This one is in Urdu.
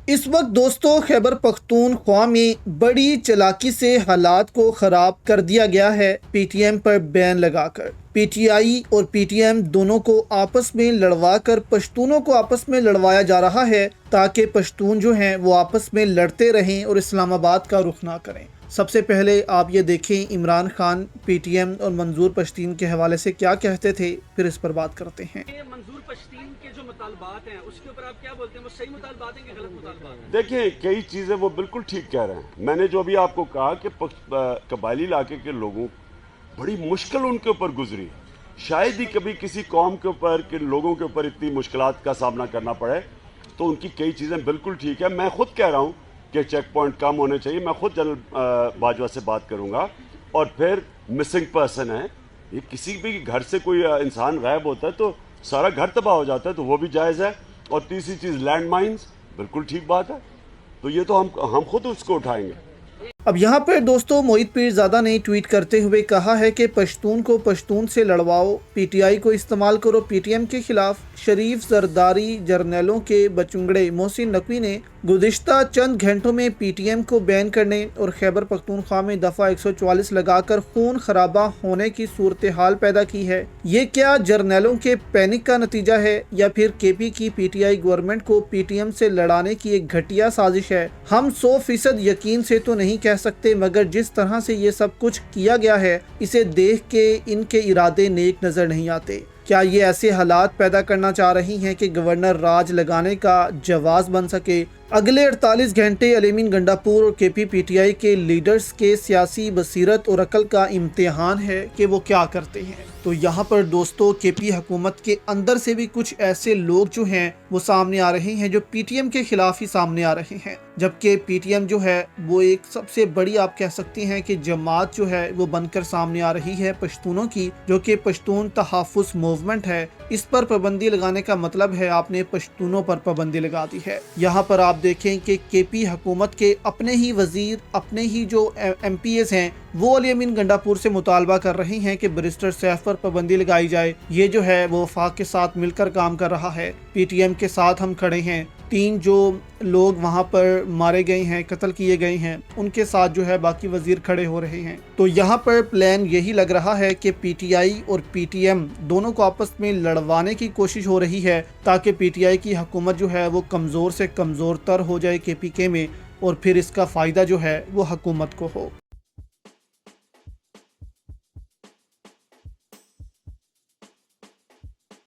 اس وقت دوستوں خیبر پختونخوا میں بڑی چالاکی سے حالات کو خراب کر دیا گیا ہے پی ٹی ایم پر بین لگا کر۔ پی ٹی آئی اور پی ٹی ایم دونوں کو آپس میں لڑوا کر پشتونوں کو آپس میں لڑوایا جا رہا ہے تاکہ پشتون جو ہیں وہ آپس میں لڑتے رہیں اور اسلام آباد کا رخ نہ کریں۔ سب سے پہلے آپ یہ دیکھیں عمران خان پی ٹی ایم اور منظور پشتین کے حوالے سے کیا کہتے تھے، پھر اس پر بات کرتے ہیں۔ منظور پشتین کے جو مطالبات ہیں اس کے اوپر آپ کیا بولتے ہیں؟ وہ صحیح مطالبات ہیں کہ غلط مطالبات ہیں؟ دیکھیں کئی چیزیں وہ بالکل ٹھیک کہہ رہے ہیں۔ میں نے جو بھی آپ کو کہا کہ قبائلی علاقے کے لوگوں بڑی مشکل ان کے اوپر گزری، شاید ہی کبھی کسی قوم کے اوپر کہ لوگوں کے اوپر اتنی مشکلات کا سامنا کرنا پڑے، تو ان کی کئی چیزیں بالکل ٹھیک ہے۔ میں خود کہہ رہا ہوں کہ چیک پوائنٹ کم ہونے چاہیے۔ میں خود جنرل باجوہ سے بات کروں گا۔ اور پھر مسنگ پرسن ہے، یہ کسی بھی گھر سے کوئی انسان غائب ہوتا ہے تو سارا گھر تباہ ہو جاتا ہے، تو وہ بھی جائز ہے۔ اور تیسری چیز لینڈ مائنز، بالکل ٹھیک بات ہے، تو یہ تو ہم خود اس کو اٹھائیں گے۔ اب یہاں پر دوستوں معید پیرزادہ نے ٹویٹ کرتے ہوئے کہا ہے کہ پشتون کو پشتون سے لڑواؤ، پی ٹی آئی کو استعمال کرو پی ٹی ایم کے خلاف۔ شریف زرداری جرنیلوں کے بچنگڑے محسن نقوی نے گزشتہ چند گھنٹوں میں پی ٹی ایم کو بین کرنے اور خیبر پختونخوا میں دفعہ 144 لگا کر خون خرابہ ہونے کی صورتحال پیدا کی ہے۔ یہ کیا جرنیلوں کے پینک کا نتیجہ ہے یا پھر کے پی کی پی ٹی آئی گورنمنٹ کو پی ٹی ایم سے لڑانے کی ایک گھٹیا سازش ہے؟ ہم 100% یقین سے تو نہیں کہہ سکتے، مگر جس طرح سے یہ سب کچھ کیا گیا ہے اسے دیکھ کے ان کے ارادے نیک نظر نہیں آتے۔ کیا یہ ایسے حالات پیدا کرنا چاہ رہی ہیں کہ گورنر راج لگانے کا جواز بن سکے؟ اگلے 48 گھنٹے علیمین گنڈاپور اور کے پی ٹی آئی کے لیڈرز کے سیاسی بصیرت اور عقل کا امتحان ہے کہ وہ کیا کرتے ہیں۔ تو یہاں پر دوستوں کے پی حکومت کے اندر سے بھی کچھ ایسے لوگ جو ہیں وہ سامنے آ رہے ہیں جو پی ٹی ایم کے خلاف ہی سامنے آ رہے ہیں، جبکہ پی ٹی ایم جو ہے وہ ایک سب سے بڑی آپ کہہ سکتے ہیں کہ جماعت جو ہے وہ بن کر سامنے آ رہی ہے پشتونوں کی، جو کہ پشتون تحفظ موومنٹ ہے۔ اس پر پابندی لگانے کا مطلب ہے آپ نے پشتونوں پر پابندی لگا دی ہے۔ یہاں پر آپ دیکھیں کہ کے پی حکومت کے اپنے ہی وزیر، اپنے ہی جو ایم پی ایز ہیں، وہ علیمین گنڈاپور سے مطالبہ کر رہے ہیں کہ بیرسٹر سیف پر پابندی لگائی جائے۔ یہ جو ہے وہ وفاق کے ساتھ مل کر کام کر رہا ہے، پی ٹی ایم کے ساتھ ہم کھڑے ہیں۔ 3 جو لوگ وہاں پر مارے گئے ہیں، قتل کیے گئے ہیں، ان کے ساتھ جو ہے باقی وزیر کھڑے ہو رہے ہیں۔ تو یہاں پر پلان یہی لگ رہا ہے کہ پی ٹی آئی اور پی ٹی ایم دونوں کو آپس میں لڑوانے کی کوشش ہو رہی ہے تاکہ پی ٹی آئی کی حکومت جو ہے وہ کمزور سے کمزور تر ہو جائے کے پی کے میں، اور پھر اس کا فائدہ جو ہے وہ حکومت کو ہو۔